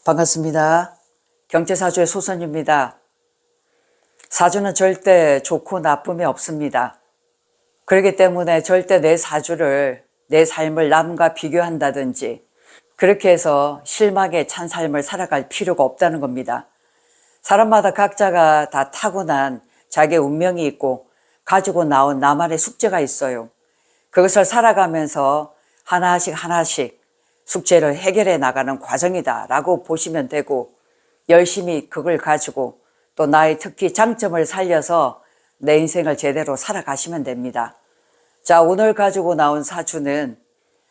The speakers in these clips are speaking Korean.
반갑습니다. 경제사주의 소선입니다. 사주는 절대 좋고 나쁨이 없습니다. 그렇기 때문에 절대 내 사주를, 내 삶을 남과 비교한다든지 그렇게 해서 실망에 찬 삶을 살아갈 필요가 없다는 겁니다. 사람마다 각자가 다 타고난 자기의 운명이 있고 가지고 나온 나만의 숙제가 있어요. 그것을 살아가면서 하나씩 숙제를 해결해 나가는 과정이다 라고 보시면 되고, 열심히 그걸 가지고 또 나의 특히 장점을 살려서 내 인생을 제대로 살아가시면 됩니다. 자, 오늘 가지고 나온 사주는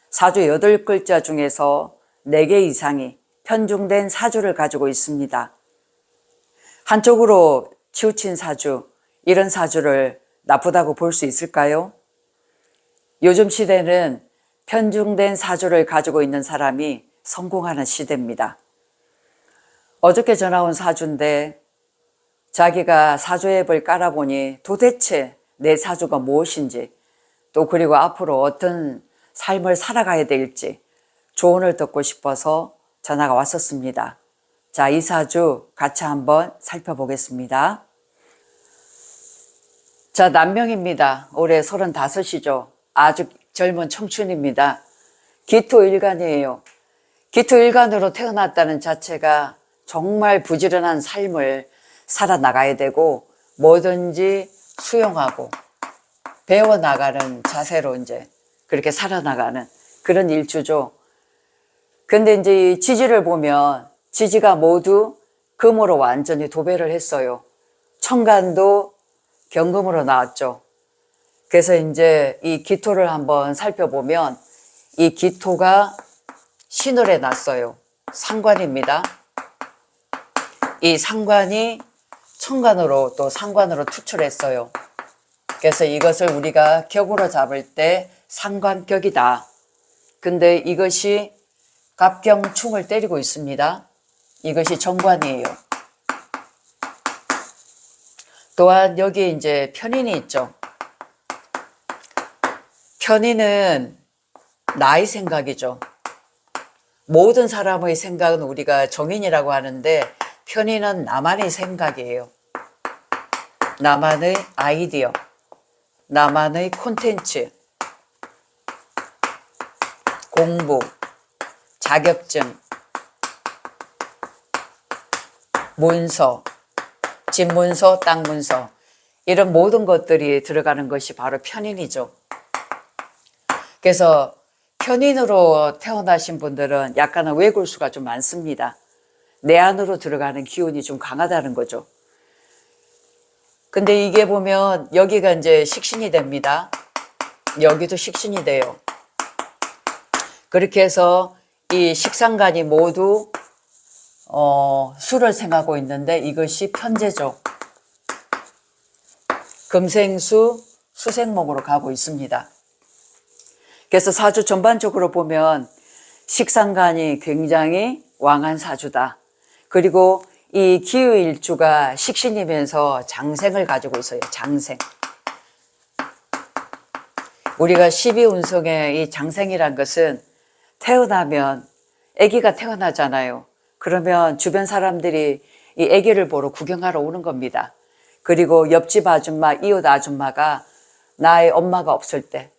사주 8글자 중에서 4개 이상이 편중된 사주를 가지고 있습니다. 한쪽으로 치우친 사주, 이런 사주를 나쁘다고 볼 수 있을까요? 요즘 시대는 편중된 사주를 가지고 있는 사람이 성공하는 시대입니다. 어저께 전화 온 사주인데 자기가 사주 앱을 깔아보니 도대체 내 사주가 무엇인지, 또 그리고 앞으로 어떤 삶을 살아가야 될지 조언을 듣고 싶어서 전화가 왔었습니다. 자, 이 사주 같이 한번 살펴보겠습니다. 자, 남명입니다. 올해 35이죠. 아주 젊은 청춘입니다. 기토일간이에요. 기토일간으로 태어났다는 자체가 정말 부지런한 삶을 살아나가야 되고 뭐든지 수용하고 배워나가는 자세로 이제 그렇게 살아나가는 그런 일주죠. 근데 이제 이 지지를 보면 지지가 모두 금으로 완전히 도배를 했어요. 천간도 경금으로 나왔죠. 그래서 이제 이 기토를 한번 살펴보면 이 기토가 신월에 났어요. 상관입니다. 이 상관이 천간으로 또 상관으로 투출했어요. 그래서 이것을 우리가 격으로 잡을 때 상관격이다. 근데 이것이 갑경충을 때리고 있습니다. 이것이 정관이에요. 또한 여기 이제 편인이 있죠. 편인은 나의 생각이죠. 모든 사람의 생각은 우리가 정인이라고 하는데 편인은 나만의 생각이에요. 나만의 아이디어, 나만의 콘텐츠, 공부, 자격증, 문서, 집문서, 땅문서, 이런 모든 것들이 들어가는 것이 바로 편인이죠. 그래서 편인으로 태어나신 분들은 약간은 외골수가 좀 많습니다. 내 안으로 들어가는 기운이 좀 강하다는 거죠. 근데 이게 보면 여기가 이제 식신이 됩니다. 여기도 식신이 돼요. 그렇게 해서 이 식상간이 모두 수를 생하고 있는데 이것이 편재죠. 금생수, 수생목으로 가고 있습니다. 그래서 사주 전반적으로 보면 식상간이 굉장히 왕한 사주다. 그리고 이 기후일주가 식신이면서 장생을 가지고 있어요. 장생. 우리가 12운성의 이 장생이란 것은 태어나면 아기가 태어나잖아요. 그러면 주변 사람들이 이 아기를 보러 구경하러 오는 겁니다. 그리고 옆집 아줌마, 이웃 아줌마가 나의 엄마가 없을 때,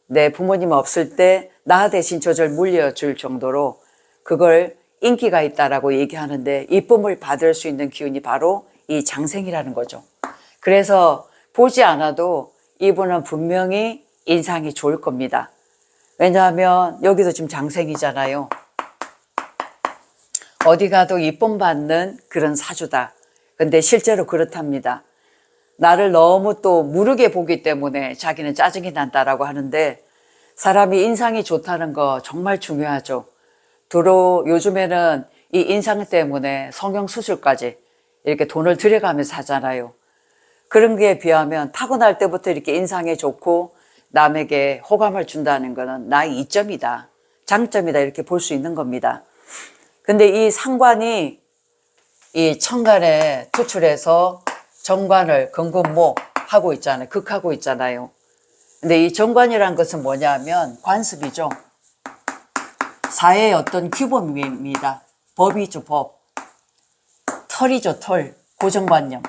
내 부모님 없을 때 나 대신 저절 물려줄 정도로 그걸 인기가 있다라고 얘기하는데 이쁨을 받을 수 있는 기운이 바로 이 장생이라는 거죠. 그래서 보지 않아도 이분은 분명히 인상이 좋을 겁니다. 왜냐하면 여기도 지금 장생이잖아요. 어디 가도 이쁨 받는 그런 사주다. 근데 실제로 그렇답니다. 나를 너무 또 무르게 보기 때문에 자기는 짜증이 난다라고 하는데, 사람이 인상이 좋다는 거 정말 중요하죠. 도로 요즘에는 이 인상 때문에 성형수술까지 이렇게 돈을 들여가면서 하잖아요. 그런 게 비하면 타고날 때부터 이렇게 인상이 좋고 남에게 호감을 준다는 거는 나의 이점이다, 장점이다, 이렇게 볼 수 있는 겁니다. 근데 이 상관이 이 천간에 투출해서 정관을 금금목 하고 있잖아요. 극하고 있잖아요. 근데 이 정관이란 것은 뭐냐면 관습이죠. 사회의 어떤 규범입니다. 법이죠, 법. 털이죠, 털. 고정관념.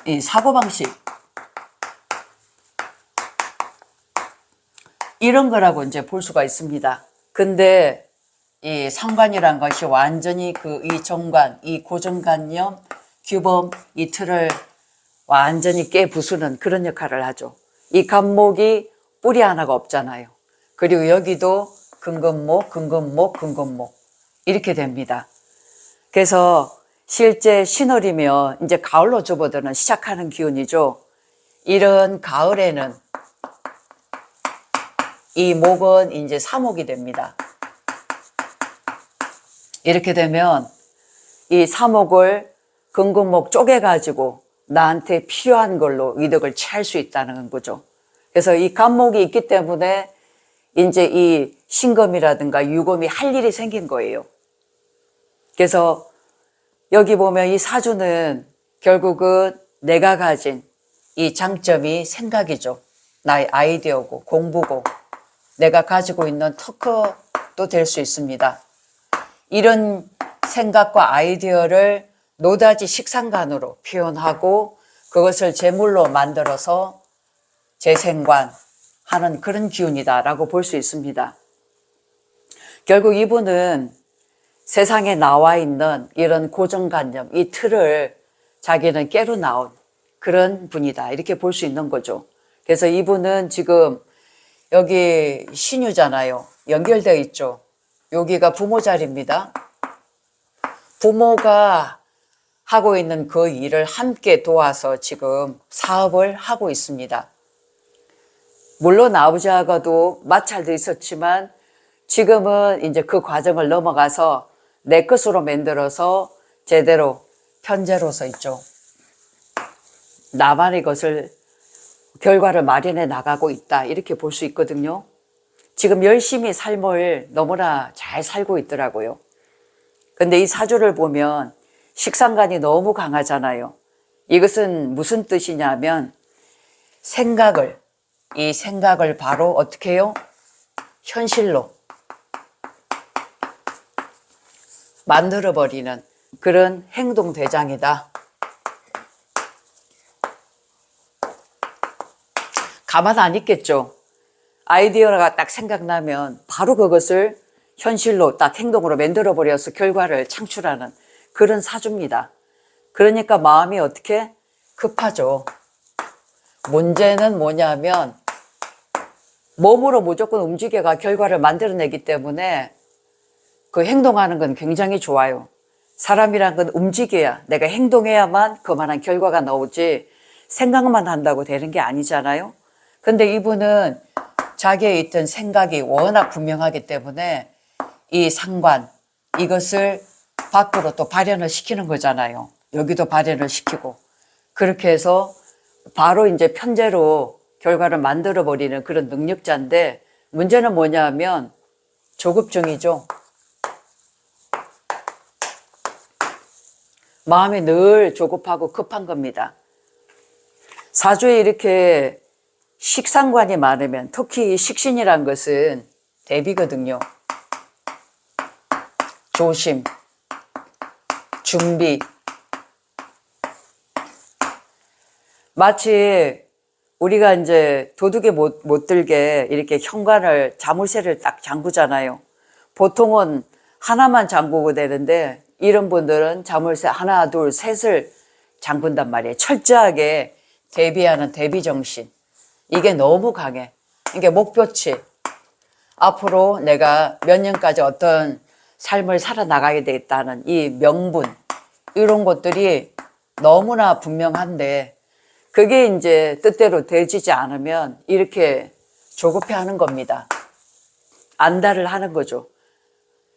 이 사고방식. 이런 거라고 이제 볼 수가 있습니다. 근데 이 상관이란 것이 완전히 이 정관, 이 고정관념, 규범, 이 틀을 완전히 깨부수는 그런 역할을 하죠. 이 간목이 뿌리 하나가 없잖아요. 그리고 여기도 근근목, 근근목, 근근목 이렇게 됩니다. 그래서 실제 신월이면 이제 가을로 접어드는 시작하는 기운이죠. 이런 가을에는 이 목은 이제 사목이 됩니다. 이렇게 되면 이 사목을 근근목 쪼개가지고 나한테 필요한 걸로 이득을 취할 수 있다는 거죠. 그래서 이 간목이 있기 때문에 이제 이 신금이라든가 유금이 할 일이 생긴 거예요. 그래서 여기 보면 이 사주는 결국은 내가 가진 이 장점이 생각이죠. 나의 아이디어고 공부고 내가 가지고 있는 토크도 될 수 있습니다. 이런 생각과 아이디어를 노다지 식상간으로 표현하고 그것을 제물로 만들어서 재생관하는 그런 기운이다라고 볼 수 있습니다. 결국 이분은 세상에 나와 있는 이런 고정관념, 이 틀을 자기는 깨로 나온 그런 분이다 이렇게 볼 수 있는 거죠. 그래서 이분은 지금 여기 신유잖아요. 연결되어 있죠. 여기가 부모 자리입니다. 부모가 하고 있는 그 일을 함께 도와서 지금 사업을 하고 있습니다. 물론 아버지하고도 마찰도 있었지만 지금은 이제 그 과정을 넘어가서 내 것으로 만들어서 제대로 편재로서 있죠. 나만의 것을 결과를 마련해 나가고 있다 이렇게 볼 수 있거든요. 지금 열심히 삶을 너무나 잘 살고 있더라고요. 근데 이 사주를 보면 식상관이 너무 강하잖아요. 이것은 무슨 뜻이냐면 이 생각을 바로 어떻게 해요? 현실로 만들어버리는 그런 행동대장이다. 가만 안 있겠죠. 아이디어가 딱 생각나면 바로 그것을 현실로 딱 행동으로 만들어버려서 결과를 창출하는 그런 사주입니다. 그러니까 마음이 어떻게 급하죠. 문제는 뭐냐면 몸으로 무조건 움직여가 결과를 만들어내기 때문에 그 행동하는 건 굉장히 좋아요. 사람이란 건 움직여야 내가 행동해야만 그만한 결과가 나오지 생각만 한다고 되는 게 아니잖아요. 근데 이분은 자기의 있던 생각이 워낙 분명하기 때문에 이 상관 이것을 밖으로 또 발현을 시키는 거잖아요. 여기도 발현을 시키고 그렇게 해서 바로 이제 편재로 결과를 만들어 버리는 그런 능력자인데 문제는 뭐냐면 조급증이죠. 마음이 늘 조급하고 급한 겁니다. 사주에 이렇게 식상관이 많으면 특히 식신이란 것은 대비거든요. 조심, 준비. 마치 우리가 이제 도둑에 못 들게 이렇게 현관을 자물쇠를 딱 잠그잖아요. 보통은 하나만 잠그고 되는데 이런 분들은 자물쇠 하나, 둘, 셋을 잠근단 말이에요. 철저하게 대비하는 대비정신. 이게 너무 강해. 이게 목표치. 앞으로 내가 몇 년까지 어떤 삶을 살아나가게 되겠다는 이 명분. 이런 것들이 너무나 분명한데 그게 이제 뜻대로 되지지 않으면 이렇게 조급해하는 겁니다. 안달을 하는 거죠.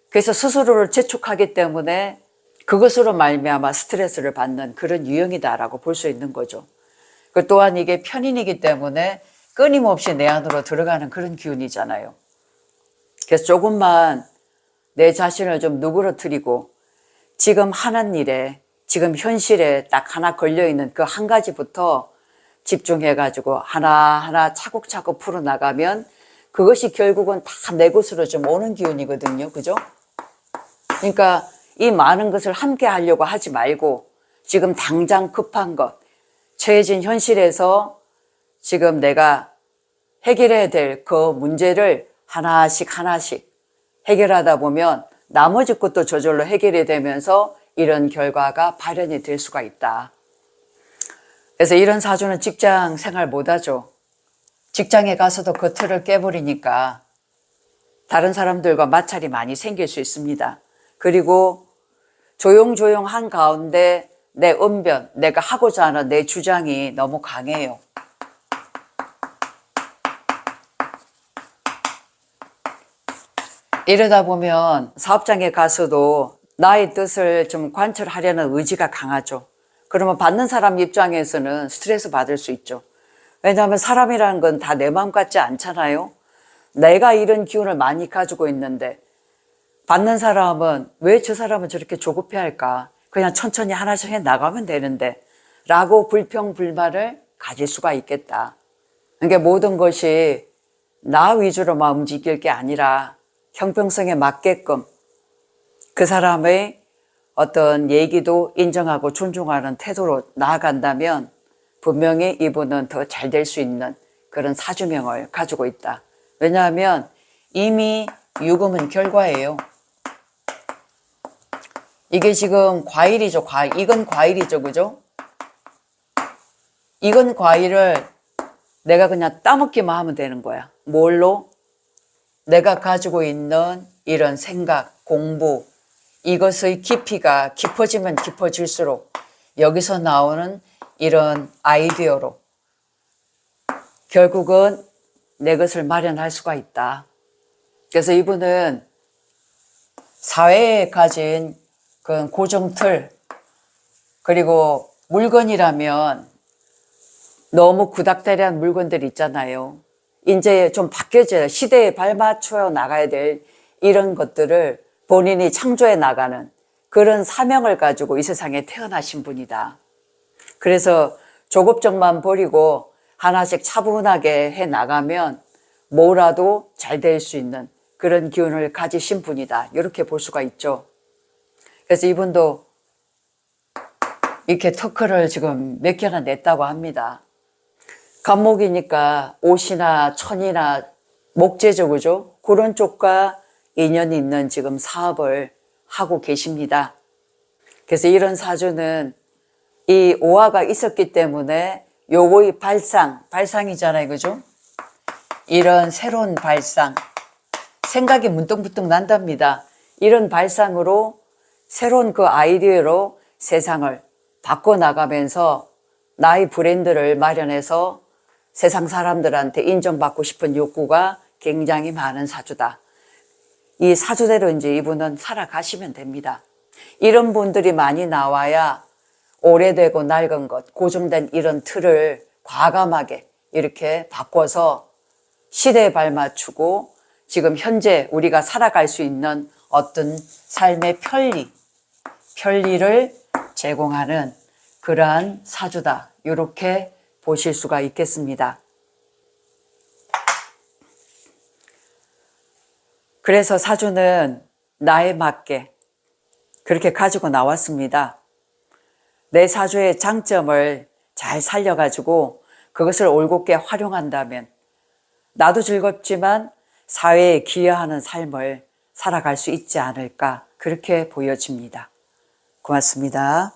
그래서 스스로를 재촉하기 때문에 그것으로 말미암아 스트레스를 받는 그런 유형이다라고 볼 수 있는 거죠. 그 또한 이게 편인이기 때문에 끊임없이 내 안으로 들어가는 그런 기운이잖아요. 그래서 조금만 내 자신을 좀 누그러뜨리고 지금 하는 일에 지금 현실에 딱 하나 걸려있는 그 한 가지부터 집중해가지고 하나하나 차곡차곡 풀어나가면 그것이 결국은 다 내 것으로 좀 오는 기운이거든요. 그죠? 그러니까 이 많은 것을 함께 하려고 하지 말고 지금 당장 급한 것, 처해진 현실에서 지금 내가 해결해야 될 그 문제를 하나씩 하나씩 해결하다 보면 나머지 것도 저절로 해결이 되면서 이런 결과가 발현이 될 수가 있다. 그래서 이런 사주는 직장 생활 못하죠. 직장에 가서도 그 틀을 깨버리니까 다른 사람들과 마찰이 많이 생길 수 있습니다. 그리고 조용조용한 가운데 내 언변, 내가 하고자 하는 내 주장이 너무 강해요. 이러다 보면 사업장에 가서도 나의 뜻을 좀 관철하려는 의지가 강하죠. 그러면 받는 사람 입장에서는 스트레스 받을 수 있죠. 왜냐하면 사람이라는 건 다 내 마음 같지 않잖아요. 내가 이런 기운을 많이 가지고 있는데 받는 사람은 왜 저 사람은 저렇게 조급해할까? 그냥 천천히 하나씩 해 나가면 되는데 라고 불평불만을 가질 수가 있겠다. 그러니까 모든 것이 나 위주로만 움직일 게 아니라 형평성에 맞게끔 그 사람의 어떤 얘기도 인정하고 존중하는 태도로 나아간다면 분명히 이분은 더 잘 될 수 있는 그런 사주명을 가지고 있다. 왜냐하면 이미 유금은 결과예요. 이게 지금 과일이죠. 이건 과일이죠. 그죠? 이건 과일을 내가 그냥 따먹기만 하면 되는 거야. 뭘로? 내가 가지고 있는 이런 생각, 공부, 이것의 깊이가 깊어지면 깊어질수록 여기서 나오는 이런 아이디어로 결국은 내 것을 마련할 수가 있다. 그래서 이분은 사회에 가진 그 고정틀, 그리고 물건이라면 너무 구닥다리한 물건들 있잖아요. 이제 좀 바뀌어져요. 시대에 발맞춰 나가야 될 이런 것들을 본인이 창조해 나가는 그런 사명을 가지고 이 세상에 태어나신 분이다. 그래서 조급증만 버리고 하나씩 차분하게 해 나가면 뭐라도 잘 될 수 있는 그런 기운을 가지신 분이다. 이렇게 볼 수가 있죠. 그래서 이분도 이렇게 터크를 지금 몇 개나 냈다고 합니다. 간목이니까 옷이나 천이나 목재죠, 그죠? 그런 쪽과 인연이 있는 지금 사업을 하고 계십니다. 그래서 이런 사주는 이 오화가 있었기 때문에 요거의 발상이잖아요, 그죠? 이런 새로운 발상, 생각이 문득문득 난답니다. 이런 발상으로 새로운 그 아이디어로 세상을 바꿔나가면서 나의 브랜드를 마련해서 세상 사람들한테 인정받고 싶은 욕구가 굉장히 많은 사주다. 이 사주대로 이제 이분은 살아가시면 됩니다. 이런 분들이 많이 나와야 오래되고 낡은 것, 고정된 이런 틀을 과감하게 이렇게 바꿔서 시대에 발맞추고 지금 현재 우리가 살아갈 수 있는 어떤 삶의 편리를 제공하는 그러한 사주다. 이렇게 보실 수가 있겠습니다. 그래서 사주는 나에 맞게 그렇게 가지고 나왔습니다. 내 사주의 장점을 잘 살려가지고 그것을 올곧게 활용한다면 나도 즐겁지만 사회에 기여하는 삶을 살아갈 수 있지 않을까 그렇게 보여집니다. 고맙습니다.